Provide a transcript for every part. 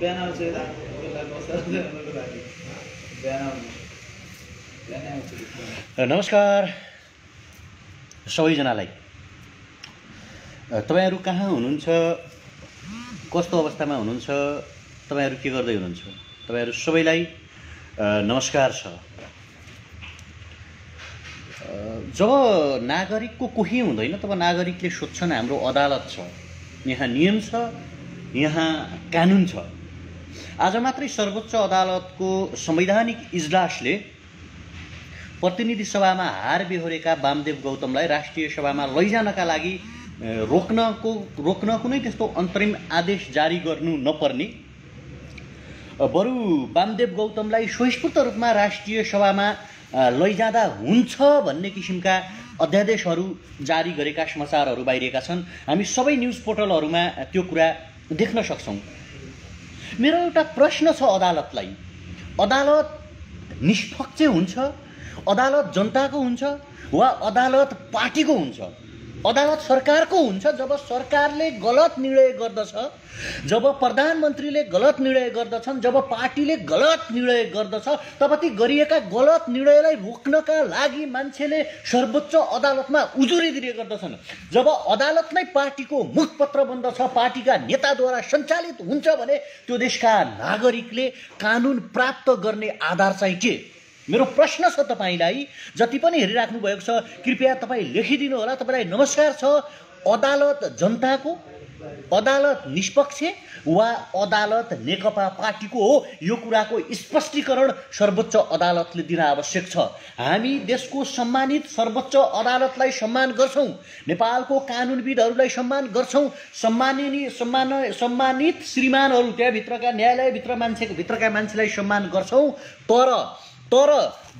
बिहान आउँछु नमस्कार सबैजनालाई। तपाईहरु कहाँ हुनुहुन्छ, कस्तो अवस्थामा हुनुहुन्छ, तपाईहरु के गर्दै हुनुहुन्छ, तपाईहरु सबैलाई नमस्कार छ। जब नागरिकको कोही हुँदैन तब नागरिकले सोध्छन् हाम्रो अदालत छ, यहाँ नियम छ, यहाँ कानुन छ। आज मात्रै सर्वोच्च अदालतको संवैधानिक इजलासले प्रतिनिधि सभामा हार बेहोरेका वामदेव गौतमलाई राष्ट्रिय सभामा लैजानका लागि रोक्न कुनै त्यस्तो अन्तरिम आदेश जारी गर्नु नपर्ने, बरु वामदेव गौतमलाई स्वस्फूर्त रूपमा राष्ट्रिय सभामा लैजाँदा हुन्छ भन्ने किसिमका अध्यादेशहरू जारी गरेका समाचारहरू बाहिरिएका छन्। हामी सबै न्युज पोर्टलहरूमा त्यो कुरा देख्न सक्छौं। मेरो एउटा प्रश्न छ अदालतलाई, अदालत निष्पक्ष हुन्छ, अदालत जनताको हुन्छ वा अदालत पार्टीको हुन्छ? अदालत सरकारको हुन्छ जब सरकारले गलत निर्णय गर्दछ, जब प्रधानमन्त्रीले गलत निर्णय गर्दछन्, जब पार्टीले गलत निर्णय गर्दछ, तब ती गरिएका गलत निर्णयलाई रोक्नका लागि मान्छेले सर्वोच्च अदालतमा उजुरी दिने गर्दछन्। जब अदालत नै पार्टीको मुखपत्र बन्दछ, पार्टीका नेताद्वारा सञ्चालित हुन्छ भने त्यो देशका नागरिकले कानुन प्राप्त गर्ने आधार चाहिँ के? मेरो प्रश्न छ तपाईलाई, जति पनि हेरिराख्नु भएको छ कृपया तपाईँ लेखिदिनु होला। तपाईलाई नमस्कार छ, अदालत जनताको, अदालत निष्पक्ष वा अदालत नेकपा पार्टीको हो? यो कुराको स्पष्टीकरण सर्वोच्च अदालतले दिन आवश्यक छ। हामी देशको सम्मानित सर्वोच्च अदालतलाई सम्मान गर्छौं, नेपालको कानुनविदहरूलाई सम्मान गर्छौं, सम्मानित श्रीमानहरू त्यहाँभित्रका न्यायालयभित्र भित्रका मान्छेलाई सम्मान गर्छौं। तर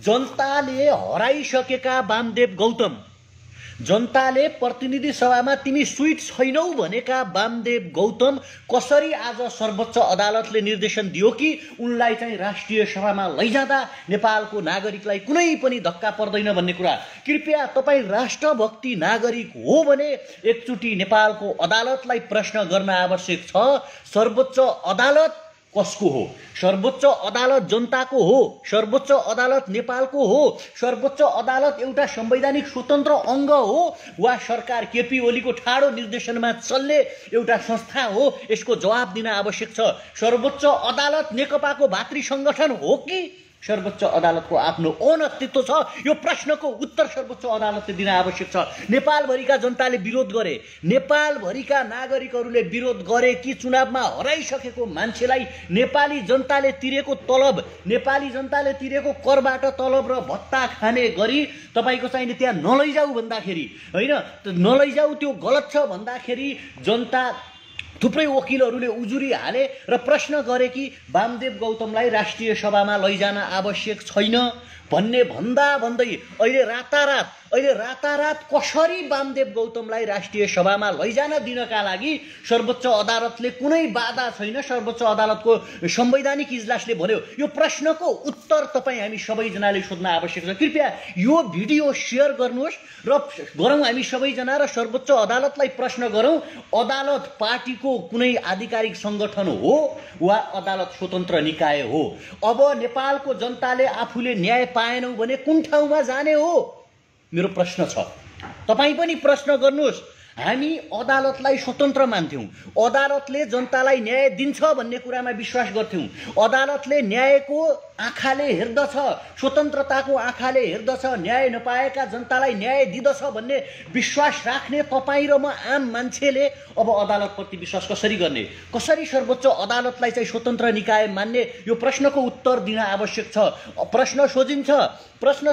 जनताले हराइसकेका वामदेव गौतम, जनताले प्रतिनिधि सभामा तिमी स्विट छैनौ भनेका वामदेव गौतम कसरी आज सर्वोच्च अदालतले निर्देशन दियो कि उनलाई चाहिँ राष्ट्रिय सभामा लैजाँदा नेपालको नागरिकलाई कुनै पनि धक्का पर्दैन भन्ने कुरा? कृपया तपाईँ राष्ट्रभक्ति नागरिक हो भने एकचोटि नेपालको अदालतलाई प्रश्न गर्न आवश्यक छ। सर्वोच्च अदालत कसको हो? सर्वोच्च अदालत जनताको हो, सर्वोच्च अदालत नेपालको हो, सर्वोच्च अदालत एउटा संवैधानिक स्वतन्त्र अङ्ग हो वा सरकार केपी ओलीको ठाडो निर्देशनमा चल्ने एउटा संस्था हो? यसको जवाब दिन आवश्यक छ। सर्वोच्च अदालत नेकपाको भातृ संगठन हो कि सर्वोच्च अदालतको आफ्नो औन्नतित्व छ? यो प्रश्नको उत्तर सर्वोच्च अदालतले दिन आवश्यक छ। नेपालभरिका जनताले विरोध गरे, नेपालभरिका नागरिकहरूले विरोध गरे कि चुनावमा हराइसकेको मान्छेलाई नेपाली जनताले तिरेको तलब, नेपाली जनताले तिरेको करबाट तलब र भत्ता खाने गरी तपाईको चाहिँ त्यहाँ नलैजाऊ भन्दाखेरि, हैन नलैजाऊ त्यो गलत छ भन्दाखेरि जन्ता थुप्रै वकिलहरूले उजुरी हाले र प्रश्न गरे कि वामदेव गौतमलाई राष्ट्रिय सभामा लैजान आवश्यक छैन भन्ने भन्दै अहिले रातारात कसरी वामदेव गौतमलाई राष्ट्रिय सभामा लैजान दिनका लागि सर्वोच्च अदालतले कुनै बाधा छैन, सर्वोच्च अदालतको संवैधानिक इजलासले भन्यो। यो प्रश्नको उत्तर तपाईँ हामी सबैजनाले सोध्न आवश्यक छ। कृपया यो भिडियो सेयर गर्नुहोस् र गरौँ हामी सबैजना र सर्वोच्च अदालतलाई प्रश्न गरौँ, अदालत पार्टीको कुनै आधिकारिक संगठन हो वा अदालत स्वतन्त्र निकाय हो? अब नेपालको जनताले आफूले न्याय पाएनौ भने कुन ठाउँमा जाने हो? मेरो प्रश्न छ, तपाईँ पनि प्रश्न गर्नुहोस्। हामी अदालतलाई स्वतन्त्र मान्थ्यौं, अदालतले जनतालाई न्याय दिन्छ भन्ने कुरामा विश्वास गर्थ्यौं, अदालतले न्यायको आँखाले हेर्दछ, स्वतन्त्रताको आँखाले हेर्दछ, न्याय नपाएका जनतालाई न्याय दिदछ भन्ने विश्वास राख्ने तपाईँ र म आम मान्छेले अब अदालतप्रति विश्वास कसरी गर्ने? कसरी सर्वोच्च अदालतलाई चाहिँ स्वतन्त्र निकाय मान्ने? यो प्रश्नको उत्तर दिन आवश्यक छ। प्रश्न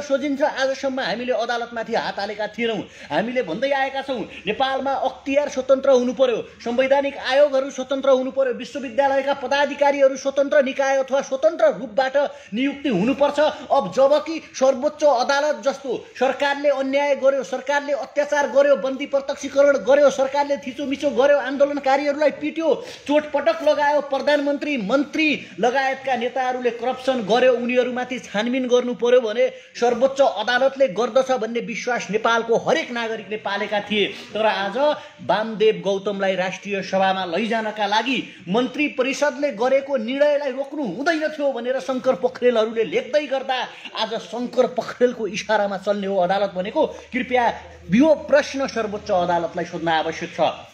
सोधिन्छ। आजसम्म हामीले अदालतमाथि हात हालेका थिएनौं। हामीले भन्दै आएका छौं नेपालमा अख्तियार स्वतन्त्र हुनु पर्यो, संवैधानिक आयोगहरू स्वतन्त्र हुनु पर्यो, विश्वविद्यालयका पदाधिकारीहरू स्वतन्त्र निकाय अथवा स्वतन्त्र रूपबाट नियुक्ति हुनुपर्छ। अब जबकि सर्वोच्च अदालत जस्तो सरकारले अन्याय गर्यो, सरकारले अत्याचार गर्यो, बन्दी प्रत्यक्षीकरण गर्यो, सरकारले थिचोमिचो गर्यो, आन्दोलनकारीहरूलाई पिट्यो, चोटपटक लगायो, प्रधानमन्त्री मन्त्री लगायतका नेताहरूले करप्सन गर्यो, उनीहरूमाथि छानबिन गर्नु पर्यो भने सर्वोच्च अदालतले गर्दछ भन्ने विश्वास नेपालको हरेक नागरिकले पालेका थिए। तर आज वामदेव गौतमलाई राष्ट्रिय सभामा लैजानका लागि मन्त्री परिषदले गरेको निर्णयलाई रोक्नु हुँदैन थियो भनेर शङ्कर पोखरेलहरूले लेख्दै गर्दा आज शङ्कर पोखरेलको इशारामा चल्ने हो अदालत भनेको। कृपया यो प्रश्न सर्वोच्च अदालतलाई सोध्न आवश्यक छ।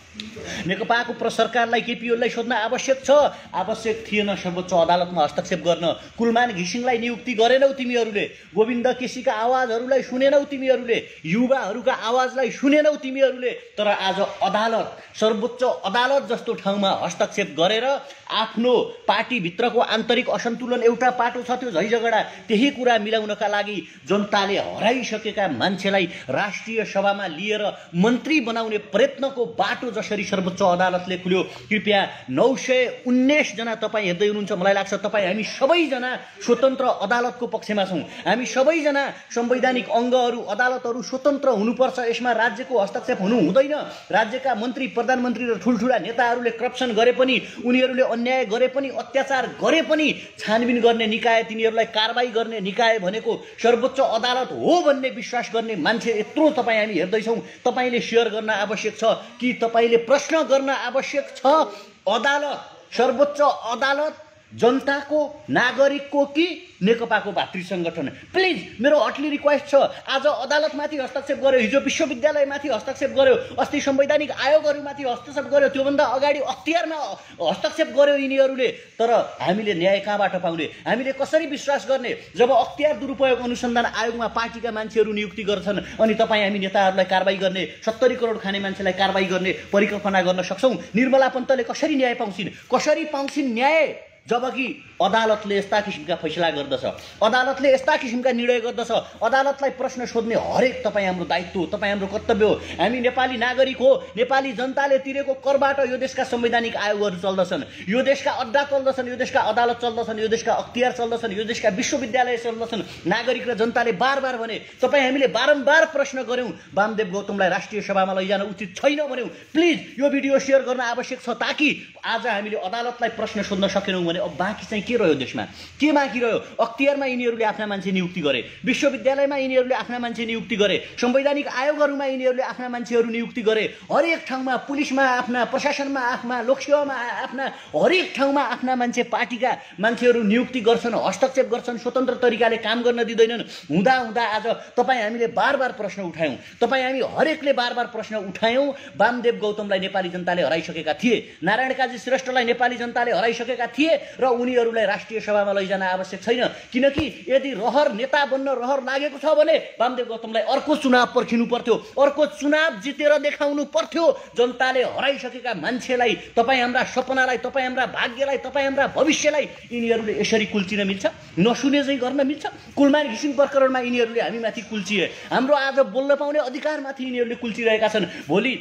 नेकपाको सरकारलाई केपी ओलीलाई सोध्न आवश्यक छ। आवश्यक थिएन सर्वोच्च अदालतमा हस्तक्षेप गर्न। कुलमान घिसिङलाई नियुक्ति गरेनौ तिमीहरूले, गोविन्द केसीका आवाजहरूलाई सुनेनौ तिमीहरूले, युवाहरूका आवाजलाई सुनेनौ तिमीहरूले। तर आज अदालत, सर्वोच्च अदालत जस्तो ठाउँमा हस्तक्षेप गरेर आफ्नो पार्टीभित्रको आन्तरिक असन्तुलन एउटा पाटो छ त्यो झैझगडा, त्यही कुरा मिलाउनका लागि जनताले हराइसकेका मान्छेलाई राष्ट्रिय सभामा लिएर मन्त्री बनाउने प्रयत्नको बाटो जसरी सर्वोच्च अदालतले खुल्यो। कृपया 919 जना तपाईँ हेर्दै हुनुहुन्छ। मलाई लाग्छ तपाईँ हामी सबैजना स्वतन्त्र अदालतको पक्षमा छौँ। हामी सबैजना संवैधानिक अङ्गहरू, अदालतहरू स्वतन्त्र हुनुपर्छ। यसमा राज्यको हस्तक्षेप हुनु हुँदैन। राज्यका मन्त्री, प्रधानमन्त्री र ठुल्ठुला नेताहरूले करप्सन गरे पनि, उनीहरूले अन्याय गरे पनि, अत्याचार गरे पनि छानबिन गर्ने निकाय, तिनीहरूलाई कारबाही गर्ने निकाय भनेको सर्वोच्च अदालत हो भन्ने विश्वास गर्ने मान्छे यत्रो तपाईँ हामी हेर्दैछौँ। तपाईँले सेयर गर्न आवश्यक छ कि तपाईँले प्रश्न गर्न आवश्यक छ। अदालत, सर्वोच्च अदालत जनताको, नागरिकको कि नेकपाको भातृ सङ्गठन? प्लिज मेरो हटली रिक्वेस्ट छ। आज अदालतमाथि हस्तक्षेप गर्यो, हिजो विश्वविद्यालयमाथि हस्तक्षेप गर्यो, अस्ति संवैधानिक आयोगहरूमाथि हस्तक्षेप गर्यो, त्योभन्दा अगाडि अख्तियारमा हस्तक्षेप गर्यो यिनीहरूले। तर हामीले न्याय कहाँबाट पाउने? हामीले कसरी विश्वास गर्ने जब अख्तियार दुरुपयोग अनुसन्धान आयोगमा पार्टीका मान्छेहरू नियुक्ति गर्छन् अनि तपाईँ हामी नेताहरूलाई कारबाही गर्ने, 70 करोड खाने मान्छेलाई कारबाही गर्ने परिकल्पना गर्न सक्छौँ? निर्मला पन्तले कसरी न्याय पाउँछिन्? कसरी पाउँछिन् न्याय? जबकि अदालतले यस्ता किसिमका फैसला गर्दछ, अदालतले यस्ता किसिमका निर्णय गर्दछ। अदालतलाई प्रश्न सोध्ने हरेक तपाईँ हाम्रो दायित्व हो, तपाईँ हाम्रो कर्तव्य हो। हामी नेपाली नागरिक हो। नेपाली जनताले तिरेको करबाट यो देशका संवैधानिक आयोगहरू चल्दछन्, यो देशका अड्डा चल्दछन्, यो देशका अदालत चल्दछन्, यो देशका अख्तियार चल्दछन्, यो देशका विश्वविद्यालय चल्दछन्। नागरिक र जनताले बार बार भने, तपाईँ हामीले बारम्बार प्रश्न गऱ्यौँ, वामदेव गौतमलाई राष्ट्रिय सभामा लैजान उचित छैन भन्यौँ। प्लिज यो भिडियो सेयर गर्न आवश्यक छ ताकि आज हामीले अदालतलाई प्रश्न सोध्न सकेनौँ भने अब बाँकी चाहिँ के रह्यो? देशमा के बाँकी रह्यो? अख्तियारमा यिनीहरूले आफ्ना मान्छे नियुक्ति गरे, विश्वविद्यालयमा यिनीहरूले आफ्ना मान्छे नियुक्ति गरे, संवैधानिक आयोगहरूमा यिनीहरूले आफ्ना मान्छेहरू नियुक्ति गरे, हरेक ठाउँमा, पुलिसमा आफ्ना, प्रशासनमा आफ्ना, लोकसेवामा आफ्ना, हरेक ठाउँमा आफ्ना मान्छे, पार्टीका मान्छेहरू नियुक्ति गर्छन्, हस्तक्षेप गर्छन्, स्वतन्त्र तरिकाले काम गर्न दिँदैनन्। हुँदा हुँदा आज तपाईँ हामीले बार बार प्रश्न उठायौँ, तपाईँ हामी हरेकले बार बार प्रश्न उठायौँ। वामदेव गौतमलाई नेपाली जनताले हराइसकेका थिए, नारायण काजी श्रेष्ठलाई नेपाली जनताले हराइसकेका थिए र उनीहरूलाई राष्ट्रिय सभामा लैजान आवश्यक छैन। किनकि यदि रहर नेता बन्न रहर लागेको छ भने वामदेव गौतमलाई अर्को चुनाव पर्खिनु पर्थ्यो, अर्को चुनाव जितेर देखाउनु पर्थ्यो। जनताले हराइसकेका मान्छेलाई, तपाईँ हाम्रा सपनालाई, तपाईँ हाम्रा भाग्यलाई, तपाईँ हाम्रा भविष्यलाई यिनीहरूले यसरी कुल्चिन मिल्छ? नसुने चाहिँ गर्न मिल्छ? कुलमान घिसिङ प्रकरणमा यिनीहरूले हामीमाथि कुल्चिए, हाम्रो आज बोल्न पाउने अधिकारमाथि यिनीहरूले कुल्चिरहेका छन्। भोलि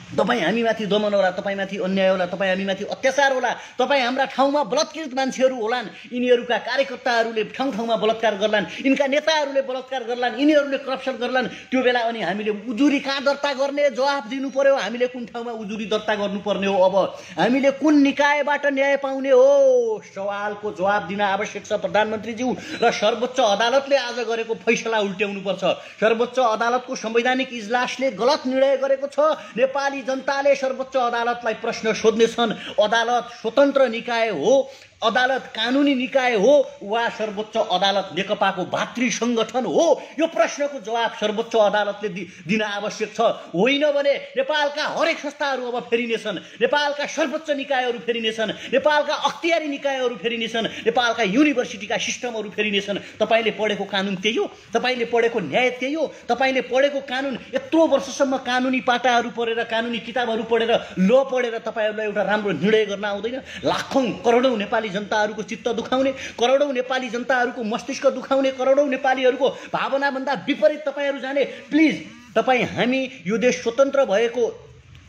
तपाईँ हामीमाथि दमन होला, तपाईँमाथि अन्याय होला, तपाईँ हामीमाथि अत्याचार होला, तपाईँ हाम्रा ठाउँमा बलात्कृत मान्छेहरू होलान्, यिनीहरूका कार्यकर्ताहरूले ठाउँ ठाउँमा बलात्कार गर्लान्, यिनका नेताहरूले बलात्कार गर्लान्, यिनीहरूले करप्सन गर्लान्। त्यो बेला अनि हामीले उजुरी कहाँ दर्ता गर्ने जवाफ दिनु पर्यो। हामीले कुन ठाउँमा उजुरी दर्ता गर्नुपर्ने हो? अब हामीले कुन निकायबाट न्याय पाउने हो? सवालको जवाब दिन आवश्यक छ प्रधानमन्त्रीज्यू। र सर्वोच्च अदालतले आज गरेको फैसला उल्ट्याउनुपर्छ। सर्वोच्च अदालतको संवैधानिक इजलासले गलत निर्णय गरेको छ। नेपाली जनताले सर्वोच्च अदालतलाई प्रश्न सोध्नेछन्। अदालत स्वतन्त्र निकाय हो, अदालत कानुनी निकाय हो वा सर्वोच्च अदालत नेकपाको भातृ सङ्गठन हो? यो प्रश्नको जवाब सर्वोच्च अदालतले दिन आवश्यक छ। होइन भने नेपालका हरेक संस्थाहरू अब फेरिनेछन्, नेपालका सर्वोच्च निकायहरू फेरिनेछन्, नेपालका अख्तियारी निकायहरू फेरिनेछन्, नेपालका युनिभर्सिटीका सिस्टमहरू फेरिनेछन्। तपाईँले पढेको कानुन त्यही हो, तपाईँले पढेको न्याय त्यही हो, तपाईँले पढेको कानुन, यत्रो वर्षसम्म कानुनी पाटाहरू पढेर, कानुनी किताबहरू पढेर, ल पढेर तपाईँहरूलाई एउटा राम्रो निर्णय गर्न आउँदैन? लाखौँ करोडौँ नेपाली जनताहरूको चित्त दुखाउने, करोडौँ नेपाली जनताहरूको मस्तिष्क दुखाउने, करोडौँ नेपालीहरूको भावनाभन्दा विपरीत तपाईँहरू जाने। प्लिज तपाईँ हामी यो देश स्वतन्त्र भएको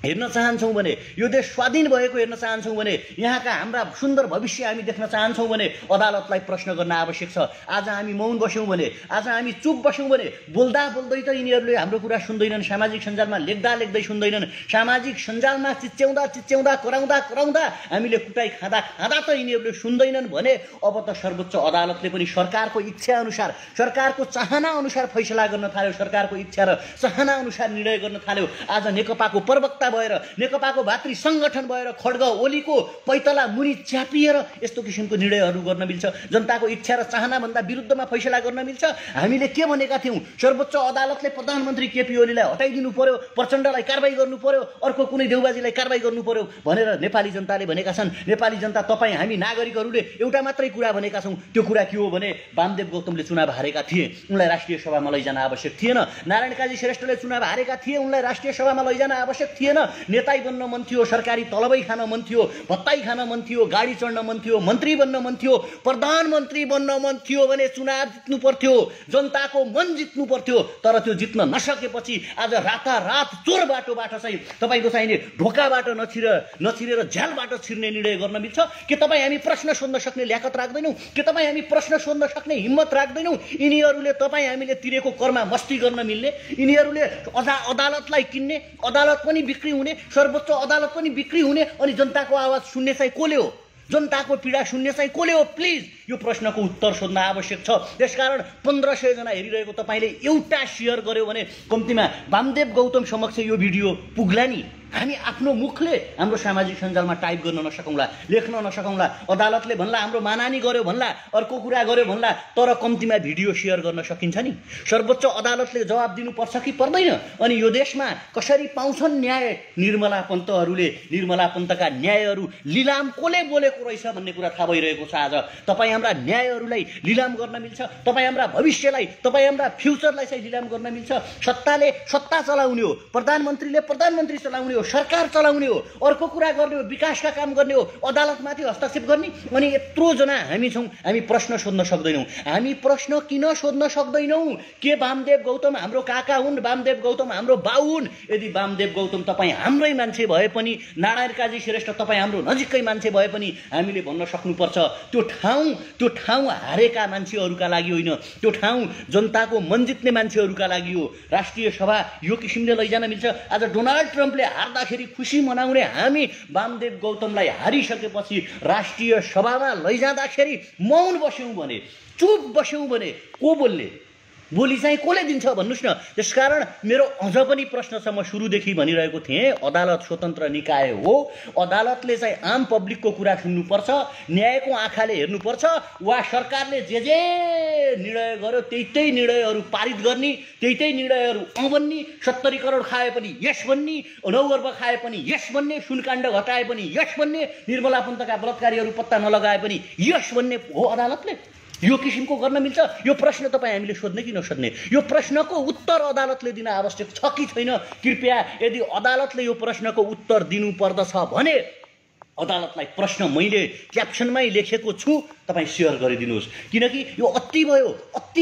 हेर्न चाहन्छौँ भने, यो देश स्वाधीन भएको हेर्न चाहन्छौँ भने, यहाँका हाम्रा सुन्दर भविष्य हामी देख्न चाहन्छौँ भने अदालतलाई प्रश्न गर्न आवश्यक छ। आज हामी मौन बस्यौँ भने, आज हामी चुप बस्यौँ भने, बोल्दा बोल्दै त यिनीहरूले हाम्रो कुरा सुन्दैनन्, सामाजिक सञ्जालमा लेख्दा लेख्दै सुन्दैनन्, सामाजिक सञ्जालमा चिच्याउँदा चिच्याउँदा कराउँदा कराउँदा हामीले कुटाइ खाँदा खाँदा त यिनीहरूले सुन्दैनन् भने अब त सर्वोच्च अदालतले पनि सरकारको इच्छा अनुसार, सरकारको चाहना अनुसार फैसला गर्न थाल्यो, सरकारको इच्छा र चाहना अनुसार निर्णय गर्न थाल्यो। आज नेकपाको प्रवक्ता भएर, नेकपाको भातृ संगठन भएर खड्ग ओलीको पैतला मुनि च्यापिएर यस्तो किसिमको निर्णयहरू गर्न मिल्छ? जनताको इच्छा र चाहनाभन्दा विरुद्धमा फैसला गर्न मिल्छ? हामीले के भनेका थियौँ? सर्वोच्च अदालतले प्रधानमन्त्री केपी ओलीलाई हटाइदिनु पर्यो, प्रचण्डलाई कारबाही गर्नु पर्यो, अर्को कुनै देउबाजीलाई कारबाही गर्नु पर्यो भनेर नेपाली जनताले भनेका छन्। नेपाली जनता, तपाईँ हामी नागरिकहरूले एउटा मात्रै कुरा भनेका छौँ। त्यो कुरा के हो भने वामदेव गौतमले चुनाव हारेका थिए, उनलाई राष्ट्रिय सभामा लैजान आवश्यक थिएन। नारायण काजी श्रेष्ठले चुनाव हारेका थिए, उनलाई राष्ट्रिय सभामा लैजान आवश्यक थिएन। नेताई बन्न मन थियो, सरकारी तलबै खान मन थियो, भत्ताई खान मन थियो, गाडी चढ्न मन थियो, मन्त्री बन्न मन थियो, प्रधानमन्त्री बन्न मन थियो भने चुनाव जित्नु पर्थ्यो, जनताको मन जित्नु पर्थ्यो। तर त्यो जित्न नसकेपछि आज रातारात चोर बाटोबाट चाहिँ तपाईँको चाहिने ढोकाबाट नछिरेर झ्यालबाट छिर्ने निर्णय गर्न मिल्छ? के तपाईँ हामी प्रश्न सोध्न सक्ने ल्याकत राख्दैनौँ? के तपाईँ हामी प्रश्न सोध्न सक्ने हिम्मत राख्दैनौँ? यिनीहरूले तपाईँ हामीले तिरेको करमा मस्ती गर्न मिल्ने, यिनीहरूले अदालतलाई किन्ने, अदालत पनि बिक्री हुने, सर्वोच्च अदालत पनि बिक्री हुने, अनि जनताको आवाज सुन्ने चाहिँ कसले हो? जनताको पीडा सुन्ने चाहिँ कसले हो? प्लिज यो प्रश्नको उत्तर सोध्न आवश्यक छ। त्यसकारण 1500 जना हेरिरहेको तपाईँले एउटा सेयर गर्यो भने कम्तीमा वामदेव गौतम समक्ष यो भिडियो पुग्ला नि। हामी आफ्नो मुखले हाम्रो सामाजिक सञ्जालमा टाइप गर्न नसकौँला, लेख्न नसकौँला, अदालतले भन्ला हाम्रो मानानी गर्यो भन्ला, अर्को कुरा गर्यो भन्ला, तर कम्तीमा भिडियो सेयर गर्न सकिन्छ नि। सर्वोच्च अदालतले जवाब दिनुपर्छ कि पर्दैन? अनि यो देशमा कसरी पाउँछन् न्याय? निर्मला पन्तहरूले, निर्मला पन्तका न्यायहरू लिलाम कसले बोलेको रहेछ भन्ने कुरा थाहा भइरहेको छ। आज तपाईँ हाम्रा न्यायहरूलाई लिलाम गर्न मिल्छ? तपाईँ हाम्रा भविष्यलाई, तपाईँ हाम्रा फ्युचरलाई चाहिँ लिलाम गर्न मिल्छ? सत्ताले सत्ता चलाउने हो, प्रधानमन्त्रीले प्रधानमन्त्री चलाउने हो, सरकार चलाउने हो, अर्को कुरा गर्ने हो, विकासका काम गर्ने हो, अदालतमाथि हस्तक्षेप गर्ने? अनि यत्रो जना हामी छौँ, हामी प्रश्न सोध्न सक्दैनौँ। हामी प्रश्न किन सोध्न सक्दैनौँ? के वामदेव गौतम हाम्रो काका हुन्? वामदेव गौतम हाम्रो बाउ हुन्? यदि वामदेव गौतम तपाईँ हाम्रै मान्छे भए पनि, नारायण काजी श्रेष्ठ तपाईँ हाम्रो नजिकै मान्छे भए पनि हामीले भन्न सक्नुपर्छ त्यो ठाउँ हारेका मान्छेहरूका लागि होइन, त्यो ठाउँ जनताको मन जित्ने मान्छेहरूका लागि हो। राष्ट्रिय सभा यो किसिमले लैजान मिल्छ? आज डोनाल्ड ट्रम्पले हार्दाखेरि खुसी मनाउने हामी वामदेव गौतमलाई हारिसकेपछि राष्ट्रिय सभामा लैजाँदाखेरि मौन बस्यौँ भने, चुप बस्यौँ भने को बोल्ने? बोली चाहिँ कसले दिन्छ भन्नुहोस् न। त्यसकारण मेरो अझ पनि प्रश्न छ, म सुरुदेखि भनिरहेको थिएँ, अदालत स्वतन्त्र निकाय हो, अदालतले चाहिँ आम पब्लिकको कुरा सुन्नुपर्छ, न्यायको आँखाले हेर्नुपर्छ, वा सरकारले जे निर्णय गर्यो त्यही निर्णयहरू पारित गर्ने, त्यही निर्णयहरू बन्ने, 70 करोड खाए पनि यस भन्ने, 9 अर्ब खाए पनि यस भन्ने, सुनकाण्ड घटाए पनि यस भन्ने, निर्मला पन्तका बलात्कारीहरू पत्ता नलगाए पनि यस भन्ने हो अदालतले? यो किसिमको गर्न मिल्छ? यो प्रश्न तपाईँ हामीले सोध्ने कि नसोध्ने? यो प्रश्नको उत्तर अदालतले दिन आवश्यक छ कि छैन? कृपया यदि अदालतले यो प्रश्नको उत्तर दिनुपर्दछ भने अदालतलाई प्रश्न मैले क्याप्सनमै लेखेको छु, तपाईँ सेयर गरिदिनुहोस्। किनकि यो अति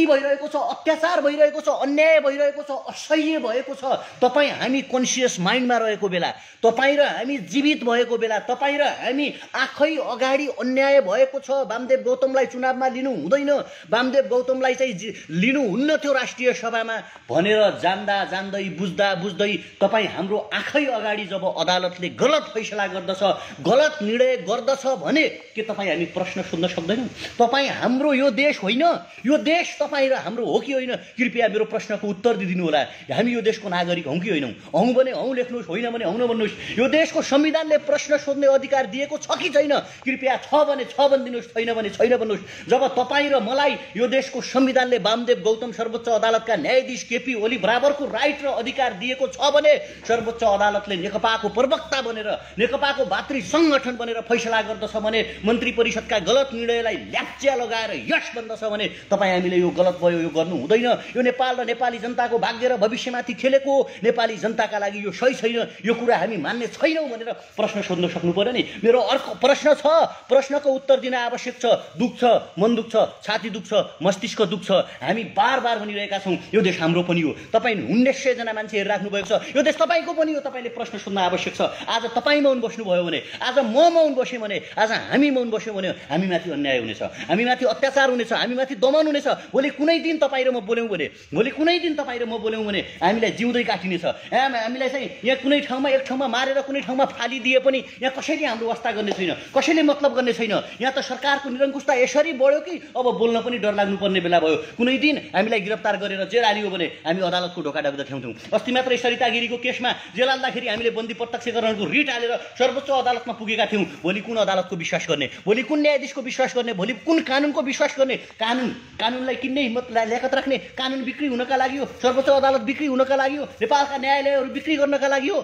भइरहेको छ, अत्याचार भइरहेको छ, अन्याय भइरहेको छ, असह्य भएको छ। तपाईँ हामी कन्सियस माइन्डमा रहेको बेला, तपाईँ र हामी जीवित भएको बेला, तपाईँ र हामी आँखै अगाडि अन्याय भएको छ, वामदेव गौतमलाई चुनावमा लिनु हुँदैन, वामदेव गौतमलाई चाहिँ लिनुहुन्न थियो राष्ट्रिय सभामा भनेर जान्दै बुझ्दै तपाईँ हाम्रो आँखै अगाडि जब अदालतले गलत फैसला गर्दछ, गलत निर्णय गर्दछ भने के तपाईँ हामी प्रश्न सोध्न सक्दैनौँ? तपाईँ हाम्रो यो देश होइन, यो देश तपाईँ र हाम्रो हो कि होइन? कृपया मेरो प्रश्नको उत्तर दिदिनु होला। हामी यो देशको नागरिक हौँ कि होइनौँ? हौँ भने हौँ लेख्नुहोस्, होइन भने हौँ नभन्नुहोस्। यो देशको संविधानले प्रश्न सोध्ने अधिकार दिएको छ कि छैन? कृपया छ भने छ भनिदिनुहोस्, छैन भने छैन भन्नुहोस्। जब तपाईँ र मलाई यो देशको संविधानले वामदेव गौतम सर्वोच्च अदालतका न्यायाधीश केपी ओली बराबरको राइट र अधिकार दिएको छ भने सर्वोच्च अदालतले नेकपाको प्रवक्ता बनेर, नेकपाको भातृ संगठन बनेर फैसला गर्दछ भने, मन्त्री परिषदका गलत निर्णयलाई त्यसलाई ल्याप्च्या लगाएर यस भन्दछ भने तपाईँ हामीले यो गलत भयो, यो गर्नु हुँदैन, यो नेपाल र नेपाली जनताको भाग्य र भविष्यमाथि खेलेको, नेपाली जनताका लागि यो सही छैन, यो कुरा हामी मान्ने छैनौँ भनेर प्रश्न सोध्न सक्नु पर्यो नि। मेरो अर्को प्रश्न छ, प्रश्नको उत्तर दिन आवश्यक छ। दुख्छ, मन दुख्छ, छाती दुख्छ, मस्तिष्क दुख्छ। हामी बार बार भनिरहेका छौँ यो देश हाम्रो पनि हो। तपाईँ 1900 जना मान्छे हेरिराख्नु भएको छ, यो देश तपाईँको पनि हो। तपाईँले प्रश्न सोध्न आवश्यक छ। आज तपाईँ मौन बस्नुभयो भने, आज म मौन बसेँ भने, आज हामी मौन बस्यौँ भने हामीमाथि अन्याय हुनेछ, हामीमाथि अत्याचार हुनेछ, हामीमाथि दमन हुनेछ। भोलि कुनै दिन तपाईँ र म बोल्यौँ भने, भोलि कुनै दिन तपाईँ र म बोल्यौँ भने हामीलाई जिउँदै काटिनेछ। हामीलाई चाहिँ यहाँ कुनै ठाउँमा एक ठाउँमा मारेर कुनै ठाउँमा फालिदिए पनि यहाँ कसैले हाम्रो वास्ता गर्ने छैन, कसैले मतलब गर्ने छैन। यहाँ त सरकारको निरङ्कुशता यसरी बढ्यो कि अब बोल्न पनि डर लाग्नुपर्ने बेला भयो। कुनै दिन हामीलाई गिरफ्तार गरेर जेल हालियो भने हामी अदालतको ढोका ढाक्दथ्यौँ। अस्ति मात्रै सरिता गिरीको केसमा जेल हाल्दाखेरि हामीले बन्दी प्रत्यक्षकरणको रिट हालेर सर्वोच्च अदालतमा पुगेका थियौँ। भोलि कुन अदालतको विश्वास गर्ने, भोलि कुन न्यायाधीशको विश्वास गर्ने, भोलि कुन कानुनको विश्वास गर्ने? कानुनलाई किन्ने हिम्मत ल्याकत राख्ने, कानुन बिक्री हुनका लागि हो, सर्वोच्च अदालत बिक्री हुनका लागि हो, नेपालका न्यायालयहरू बिक्री गर्नका लागि हो।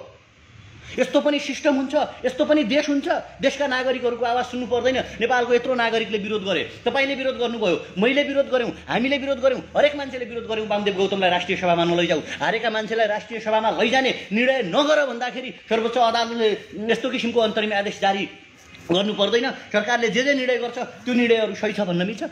यस्तो पनि सिस्टम हुन्छ, यस्तो पनि देश हुन्छ। देशका नागरिकहरूको आवाज सुन्नु पर्दैन? नेपालको यत्रो नागरिकले विरोध गरे, तपाईँले विरोध गर्नुभयो, मैले विरोध गऱ्यौँ, हामीले विरोध गऱ्यौँ, हरेक मान्छेले विरोध गऱ्यौँ। वामदेव गौतमलाई राष्ट्रिय सभामा नलैजाऊ, हारेका मान्छेलाई राष्ट्रिय सभामा लैजाने निर्णय नगर भन्दाखेरि सर्वोच्च अदालतले यस्तो किसिमको अन्तरिम आदेश जारी गर्नु पर्दैन? सरकारले जे निर्णय गर्छ त्यो निर्णयहरू सही छ भन्न मिल्छ?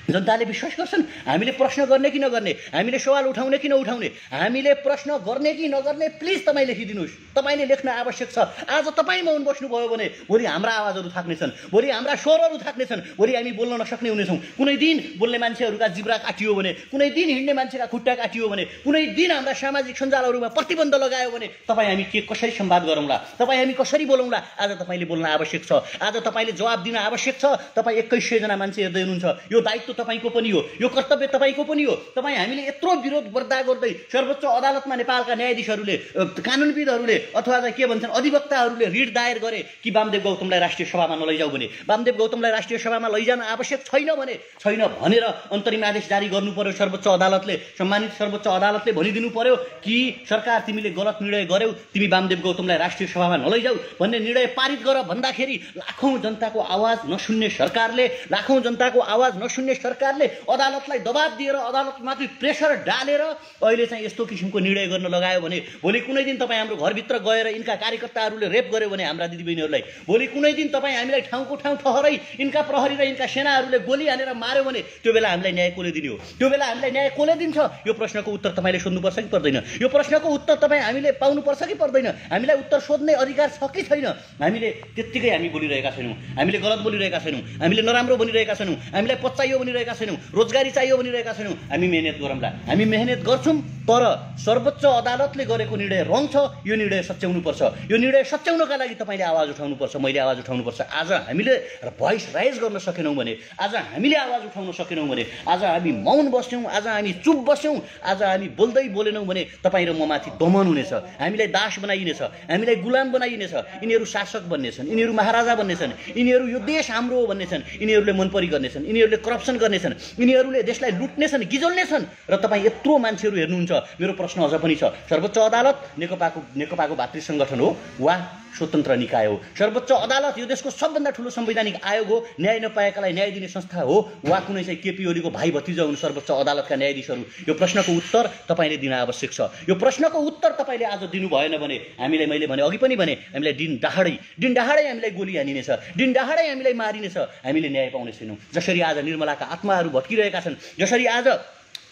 जनताले विश्वास गर्छन्? हामीले प्रश्न गर्ने कि नगर्ने, हामीले सवाल उठाउने कि नउठाउने, हामीले प्रश्न गर्ने कि नगर्ने, प्लिज तपाईँ लेखिदिनुहोस्। तपाईँले लेख्न आवश्यक छ। आज तपाईँ मौन बस्नुभयो भने भोलि हाम्रा आवाजहरू थाक्नेछन्, भोलि हाम्रा स्वरहरू थाक्नेछन्, भोलि हामी बोल्न नसक्ने हुनेछौँ। कुनै दिन बोल्ने मान्छेहरूका जिब्रा काटियो भने, कुनै दिन हिँड्ने मान्छेका खुट्टा काटियो भने, कुनै दिन हाम्रा सामाजिक सञ्जालहरूमा प्रतिबन्ध लगायो भने तपाईँ हामी कसरी संवाद गरौँला, तपाईँ हामी कसरी बोलौँला? आज तपाईँले बोल्न आवश्यक छ, आज तपाईँले जवाब दिन आवश्यक छ। तपाईँ 2100 जना मान्छे हेर्दै हुनुहुन्छ, यो दायित्व तपाईँको पनि हो, यो कर्तव्य तपाईँको पनि हो। तपाईँ हामीले यत्रो विरोध गर्दा गर्दै सर्वोच्च अदालतमा नेपालका न्यायाधीशहरूले, कानुनविदहरूले अथवा के भन्छन् अधिवक्ताहरूले रिट दायर गरे कि वामदेव गौतमलाई राष्ट्रिय सभामा नलैजाऊ भने, वामदेव गौतमलाई राष्ट्रिय सभामा लैजान आवश्यक छैन भनेर अन्तरिम आदेश जारी गर्नु पर्यो सर्वोच्च अदालतले। सम्मानित सर्वोच्च अदालतले भनिदिनु पर्यो कि सरकार तिमीले गलत निर्णय गर्यौ, तिमी वामदेव गौतमलाई राष्ट्रिय सभामा नलैजाऊ भन्ने निर्णय पारित गर भन्दाखेरि लाखौँ जनताको आवाज नसुन्ने सरकारले, लाखौँ जनताको आवाज नसुन्ने सरकारले अदालतलाई दबाब दिएर अदालतमाथि प्रेसर डालेर अहिले चाहिँ यस्तो किसिमको निर्णय गर्न लगायो भने भोलि कुनै दिन तपाईँ हाम्रो घरभित्र गएर यिनका कार्यकर्ताहरूले रेप गर्यो भने हाम्रा दिदीबहिनीहरूलाई, भोलि कुनै दिन तपाईँ हामीलाई ठाउँको ठाउँ ठहरै यिनका प्रहरी र यिनका सेनाहरूले गोली हानेर मार्यो भने त्यो बेला हामीलाई न्याय कसले दिने हो? त्यो बेला हामीलाई न्याय कसले दिन्छ? यो प्रश्नको उत्तर तपाईँले सोध्नुपर्छ कि पर्दैन? यो प्रश्नको उत्तर तपाईँ हामीले पाउनुपर्छ कि पर्दैन? हामीलाई उत्तर सोध्ने अधिकार छ कि छैन? हामीले त्यत्तिकै हामी बोलिरहेका छैनौँ, हामीले गलत बोलिरहेका छैनौँ, हामीले नराम्रो बनिरहेका छैनौँ, हामीलाई पचाइयो भनिरहेका छैनौँ, रोजगारी चाहियो भनिरहेका छैनौँ। हामी मेहनत गरौँला, हामी मेहनत गर्छौँ। तर सर्वोच्च अदालतले गरेको निर्णय रङ छ, यो निर्णय सच्याउनुपर्छ। यो निर्णय सच्याउनका लागि तपाईँले आवाज उठाउनुपर्छ, मैले आवाज उठाउनुपर्छ। आज हामीले भोइस राइज गर्न सकेनौँ भने, आज हामीले आवाज उठाउन सकेनौँ भने, आज हामी मौन बस्यौँ, आज हामी चुप बस्यौँ, आज हामी बोल्दै बोलेनौँ भने तपाईँ र म माथि दमन हुनेछ, हामीलाई दास बनाइनेछ, हामीलाई गुलाम बनाइनेछ। यिनीहरू शासक बन्नेछन्, यिनीहरू महाराजा बन्नेछन्, यिनीहरू यो देश हाम्रो हो भन्नेछन्, यिनीहरूले मनपरी गर्नेछन्, यिनीहरूले करप्सन गर्नेछन्, यिनीहरूले देशलाई लुट्नेछन्, गिजोल्नेछन्। र तपाईँ यत्रो मान्छेहरू हेर्नुहुन्छ। मेरो प्रश्न अझ पनि छ, सर्वोच्च अदालत नेकपाको भातृ सङ्गठन हो वा स्वतन्त्र निकाय हो? सर्वोच्च अदालत यो देशको सबभन्दा ठुलो संवैधानिक आयोग हो, न्याय नपाएकालाई न्याय दिने संस्था हो वा कुनै चाहिँ केपी ओलीको भाइ भतिजा हुन् सर्वोच्च अदालतका न्यायाधीशहरू? यो प्रश्नको उत्तर तपाईँले दिन आवश्यक छ। यो प्रश्नको उत्तर तपाईँले आज दिनु भएन भने हामीले, मैले भने अघि पनि भने, हामीलाई दिन दहाडै हामीलाई गोली हानिनेछ, दिन दहाडै हामीलाई मारिनेछ, हामीले न्याय पाउने छैनौँ। जसरी आज निर्मलाका आत्माहरू भट्किरहेका छन्, जसरी आज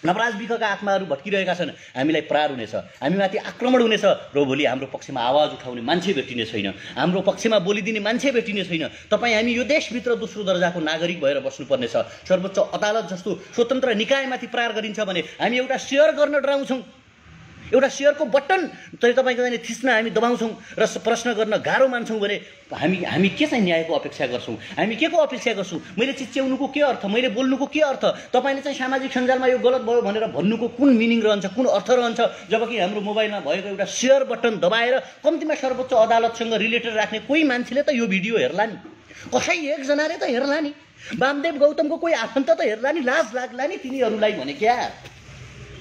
नवराज विखका आत्माहरू भट्किरहेका छन्, हामीलाई प्रहार हुनेछ, हामीमाथि आक्रमण हुनेछ र भोलि हाम्रो पक्षमा आवाज उठाउने मान्छे भेटिने छैन, हाम्रो पक्षमा बोलिदिने मान्छे भेटिने छैन। तपाईँ हामी यो देशभित्र दोस्रो दर्जाको नागरिक भएर बस्नुपर्नेछ। सर्वोच्च अदालत जस्तो स्वतन्त्र निकायमाथि प्रहार गरिन्छ भने हामी एउटा सेयर गर्न डराउँछौँ, एउटा सेयरको बटन चाहिँ तपाईँको चाहिँ थिच्न हामी दबाउँछौँ र प्रश्न गर्न गाह्रो मान्छौँ भने हामी के चाहिँ न्यायको अपेक्षा गर्छौँ? हामी के को अपेक्षा गर्छौँ? मैले चिच्याउनुको के अर्थ, मैले बोल्नुको के अर्थ? तपाईँले चाहिँ सामाजिक सञ्जालमा यो गलत भयो भनेर भन्नुको कुन मिनिङ रहन्छ, कुन अर्थ रहन्छ? जबकि हाम्रो मोबाइलमा भएको एउटा सेयर बटन दबाएर कम्तीमा सर्वोच्च अदालतसँग रिलेटेड राख्ने कोही मान्छेले त यो भिडियो हेर्ला नि, कसै एकजनाले त हेर्ला नि, वामदेव गौतमको कोही आफन्त त हेर्ला नि, लाज लाग्ला नि तिनीहरूलाई भने क्या